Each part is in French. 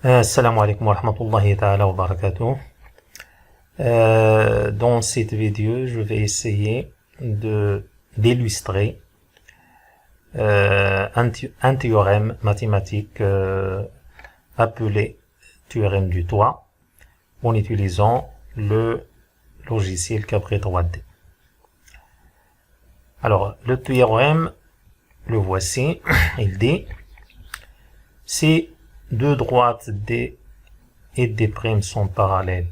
Assalamu alaikum wa rahmatullahi ta'ala wa barakatuh. Dans cette vidéo, je vais essayer d'illustrer un théorème mathématique appelé théorème du toit en utilisant le logiciel Cabret 3D. Alors, le théorème, le voici. Il dit si deux droites D et D' sont parallèles,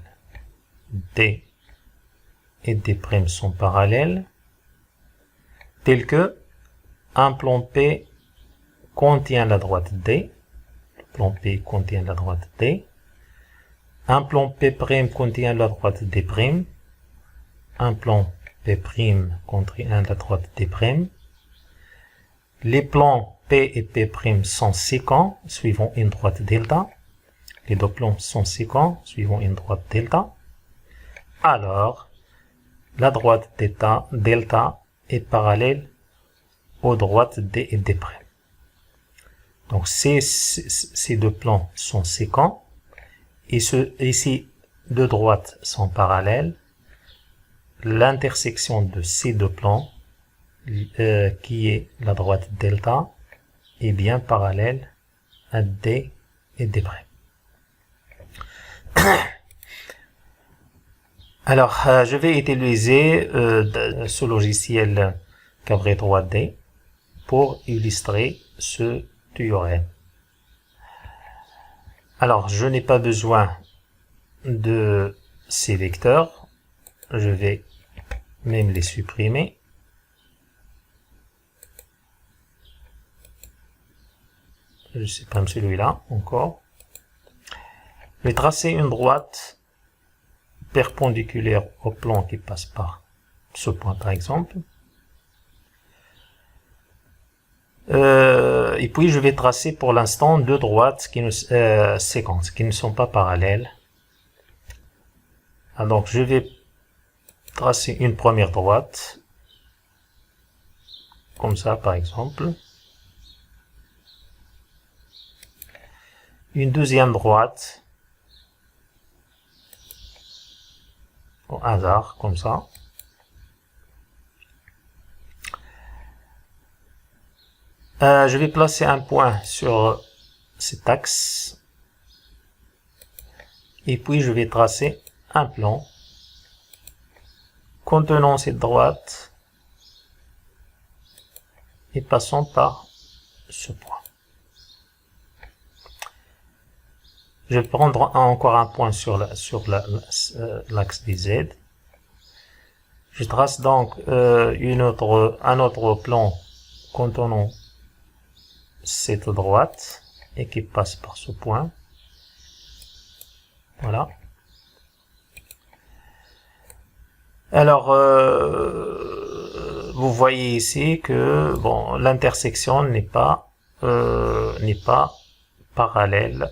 D et D' sont parallèles, tel que un plan P contient la droite D, le plan P contient la droite D, un plan P' contient la droite D', un plan P' contient la droite D', les plans P et P' sont séquents suivant une droite delta. Les deux plans sont séquents suivant une droite delta. Alors, la droite delta est parallèle aux droites D et D'. Donc, ces deux plans sont séquents. Et ces deux droites sont parallèles. L'intersection de ces deux plans, qui est la droite delta, est bien parallèle à D et D'. Alors, je vais utiliser ce logiciel Cabret 3D pour illustrer ce théorème. Alors, je n'ai pas besoin de ces vecteurs. Je vais même les supprimer. Je supprime celui-là encore. Je vais tracer une droite perpendiculaire au plan qui passe par ce point par exemple. Et puis je vais tracer pour l'instant deux droites séquences qui ne sont pas parallèles. Donc je vais tracer une première droite comme ça par exemple. Une deuxième droite au hasard comme ça. Je vais placer un point sur cet axe et puis je vais tracer un plan contenant cette droite et passant par ce point. Je vais prendre encore un point sur l'axe des Z. Je trace donc un autre plan contenant cette droite et qui passe par ce point. Voilà. Alors, vous voyez ici que bon, l'intersection n'est pas parallèle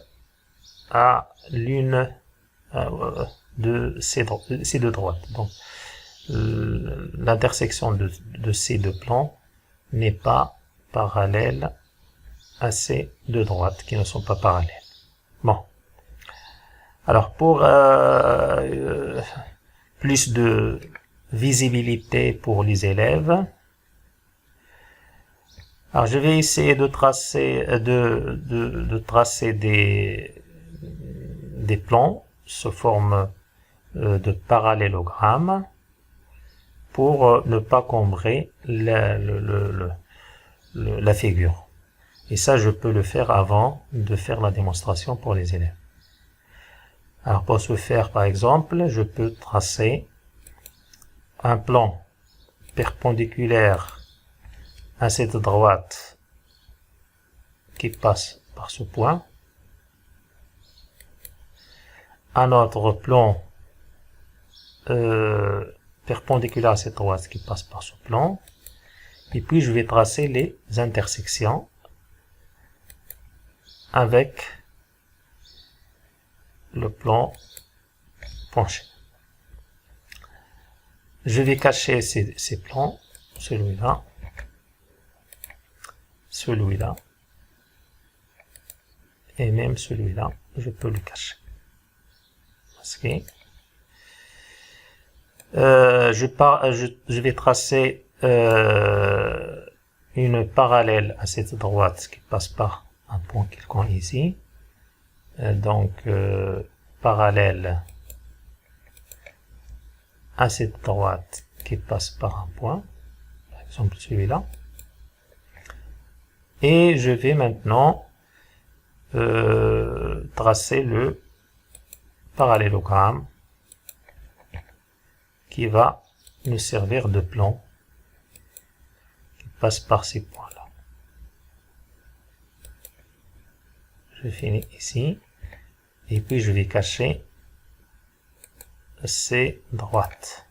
à l'une de ces deux droites. Donc, l'intersection de ces deux plans n'est pas parallèle à ces deux droites qui ne sont pas parallèles. Bon. Alors, pour plus de visibilité pour les élèves, alors je vais essayer de tracer des plans sous forme de parallélogramme pour ne pas combrer la figure. Et ça, je peux le faire avant de faire la démonstration pour les élèves. Alors pour ce faire, par exemple, je peux tracer un plan perpendiculaire à cette droite qui passe par ce point. Un autre plan perpendiculaire à cette droite qui passe par ce plan. Et puis je vais tracer les intersections avec le plan penché. Je vais cacher ces plans, celui-là, celui-là et même celui-là, je peux le cacher. Masquer. Je vais tracer une parallèle à cette droite qui passe par un point quelconque ici. Donc, parallèle à cette droite qui passe par un point, par exemple celui-là. Et je vais maintenant tracer le parallélogramme qui va nous servir de plan, qui passe par ces points-là. Je finis ici, et puis je vais cacher ces droites.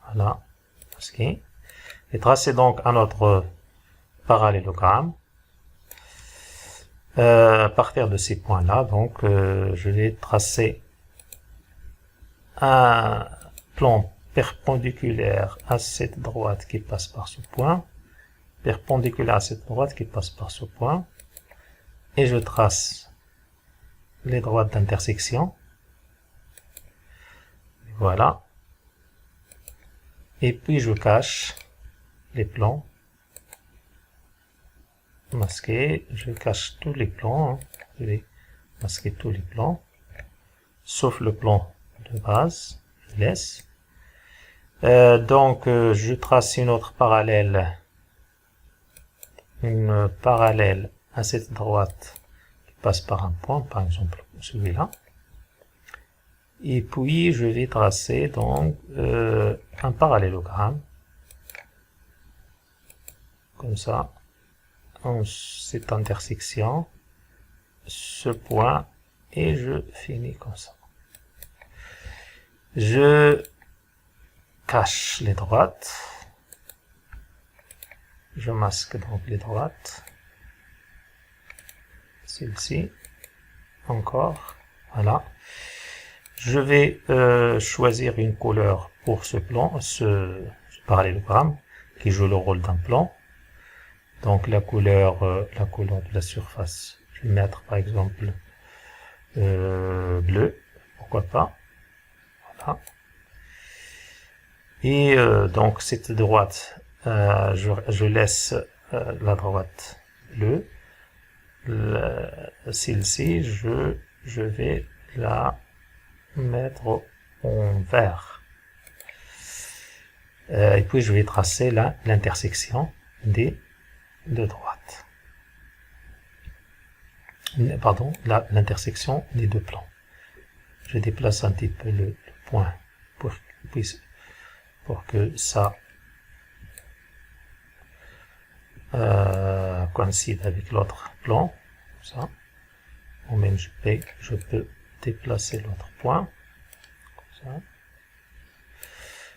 Voilà, ok. Et tracer donc un autre parallélogramme. À partir de ces points-là, donc, je vais tracer un plan perpendiculaire à cette droite qui passe par ce point, perpendiculaire à cette droite qui passe par ce point, et je trace les droites d'intersection. Voilà. Et puis je cache les plans. Masquer, je cache tous les plans, hein. Je vais masquer tous les plans, sauf le plan de base, je laisse. Donc je trace une autre parallèle, à cette droite qui passe par un point, par exemple celui-là. Et puis je vais tracer donc un parallélogramme, comme ça. Cette intersection, ce point, et je finis comme ça. Je cache les droites, je masque donc les droites, celle-ci, encore, voilà. Je vais choisir une couleur pour ce plan, ce parallélogramme, qui joue le rôle d'un plan. Donc la couleur de la surface, je vais mettre par exemple bleu, pourquoi pas, voilà. Et donc cette droite, je laisse la droite bleue, celle-ci, je vais la mettre en vert. Et puis je vais tracer l'intersection des deux droites. Pardon, l'intersection des deux plans. Je déplace un petit peu le point pour que ça coïncide avec l'autre plan. Comme ça. Ou même je peux déplacer l'autre point. Comme ça.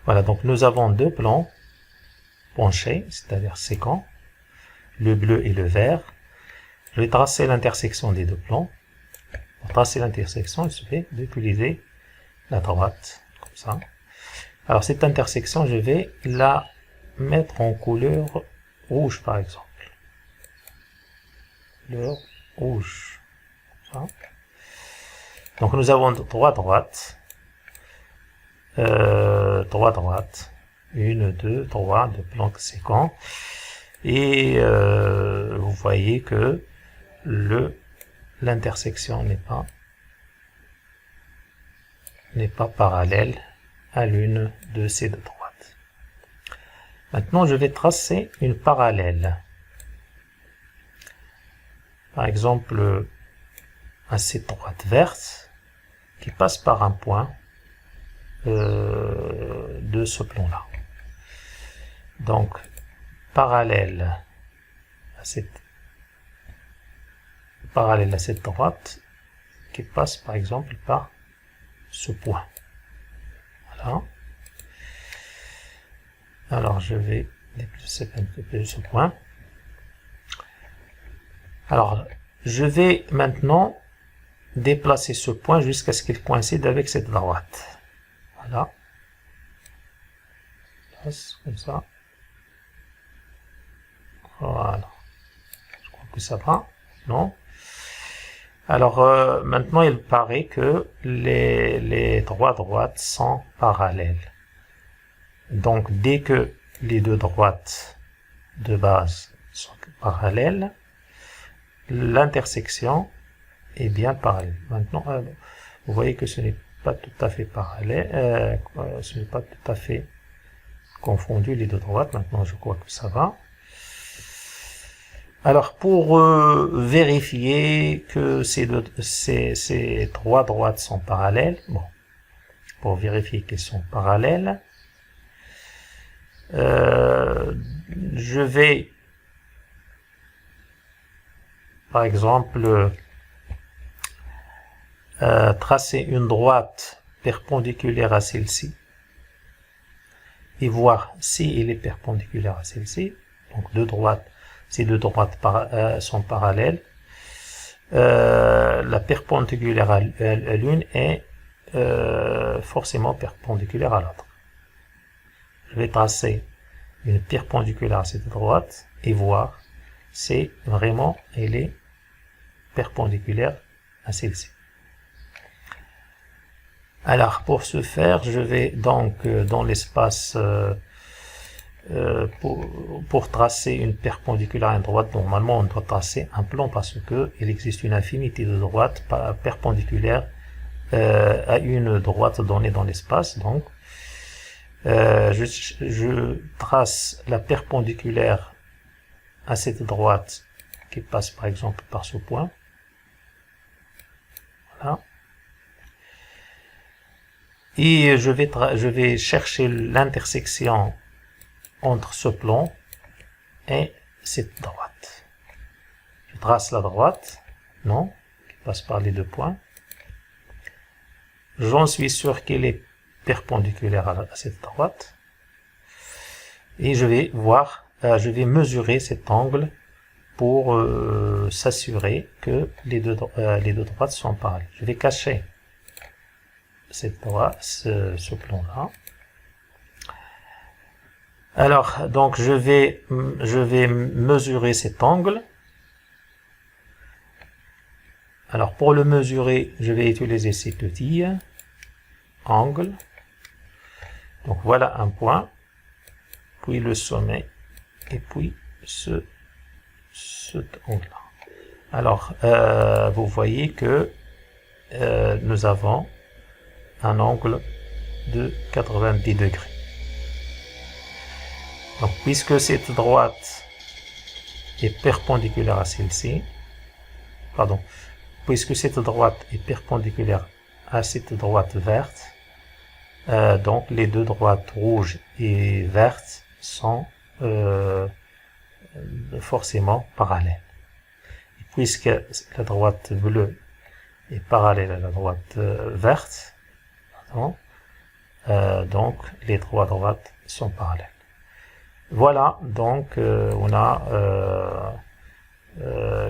Voilà, donc nous avons deux plans penchés, c'est-à-dire séquents, le bleu et le vert. Je vais tracer l'intersection des deux plans. Pour tracer l'intersection, il suffit d'utiliser la droite, comme ça. Alors cette intersection, je vais la mettre en couleur rouge, par exemple. Couleur rouge. Comme ça. Donc nous avons trois droites. Trois droites. Une, deux, trois, deux plans séquents. Et vous voyez que l'intersection n'est pas parallèle à l'une de ces deux droites. Maintenant, je vais tracer une parallèle. Par exemple, à cette droite verte qui passe par un point de ce plan-là. Donc, parallèle à cette droite qui passe par exemple par ce point. Voilà. Alors je vais déplacer un petit peu ce point. Alors je vais maintenant déplacer ce point jusqu'à ce qu'il coïncide avec cette droite. Voilà. Comme ça. Voilà. que ça va? Non? Alors, maintenant, il paraît que les trois droites sont parallèles. Donc, dès que les deux droites de base sont parallèles, l'intersection est bien parallèle. Maintenant, vous voyez que ce n'est pas tout à fait parallèle, ce n'est pas tout à fait confondu les deux droites. Maintenant, je crois que ça va. Alors, pour vérifier que ces trois droites sont parallèles, bon, pour vérifier qu'elles sont parallèles, je vais, par exemple, tracer une droite perpendiculaire à celle-ci et voir si elle est perpendiculaire à celle-ci. Donc ces deux droites sont parallèles. La perpendiculaire à l'une est forcément perpendiculaire à l'autre. Je vais tracer une perpendiculaire à cette droite et voir si vraiment elle est perpendiculaire à celle-ci. Alors, pour ce faire, je vais donc dans l'espace pour tracer une perpendiculaire à une droite. Normalement, on doit tracer un plan parce que il existe une infinité de droites perpendiculaires à une droite donnée dans l'espace. Donc, je trace la perpendiculaire à cette droite qui passe par exemple par ce point. Voilà. Et je vais chercher l'intersection entre ce plan et cette droite. Je trace la droite, non, qui passe par les deux points. J'en suis sûr qu'elle est perpendiculaire à cette droite. Et je vais voir, je vais mesurer cet angle pour s'assurer que les deux droites sont parallèles. Je vais cacher cette droite, ce plan-là. Alors, donc je vais mesurer cet angle. Alors, pour le mesurer, je vais utiliser cette outil, angle. Donc voilà un point, puis le sommet, et puis cet angle-là. Alors, vous voyez que nous avons un angle de 90 degrés. Donc, puisque cette droite est perpendiculaire à celle-ci, pardon, puisque cette droite est perpendiculaire à cette droite verte, donc les deux droites rouges et vertes sont forcément parallèles. Et puisque la droite bleue est parallèle à la droite verte, pardon, donc les trois droites sont parallèles. Voilà, donc on a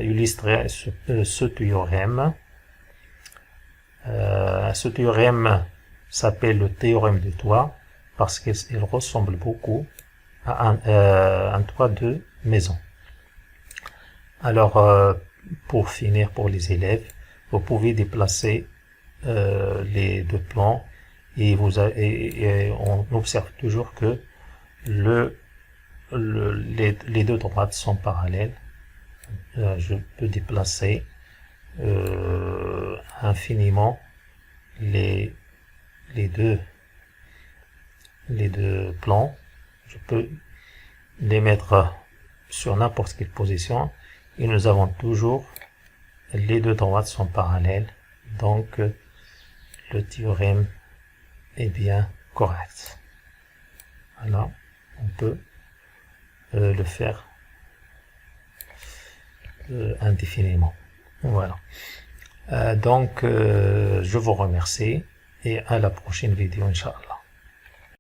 illustré ce théorème. Ce théorème s'appelle le théorème de toit parce qu'il ressemble beaucoup à un toit de maison. Alors, pour finir, pour les élèves, vous pouvez déplacer les deux plans et on observe toujours que les deux droites sont parallèles. Je peux déplacer infiniment les deux plans. Je peux les mettre sur n'importe quelle position et nous avons toujours les deux droites sont parallèles, donc le théorème est bien correct. Voilà, on peut le faire indéfiniment. Voilà. Donc, je vous remercie et à la prochaine vidéo, Inch'Allah.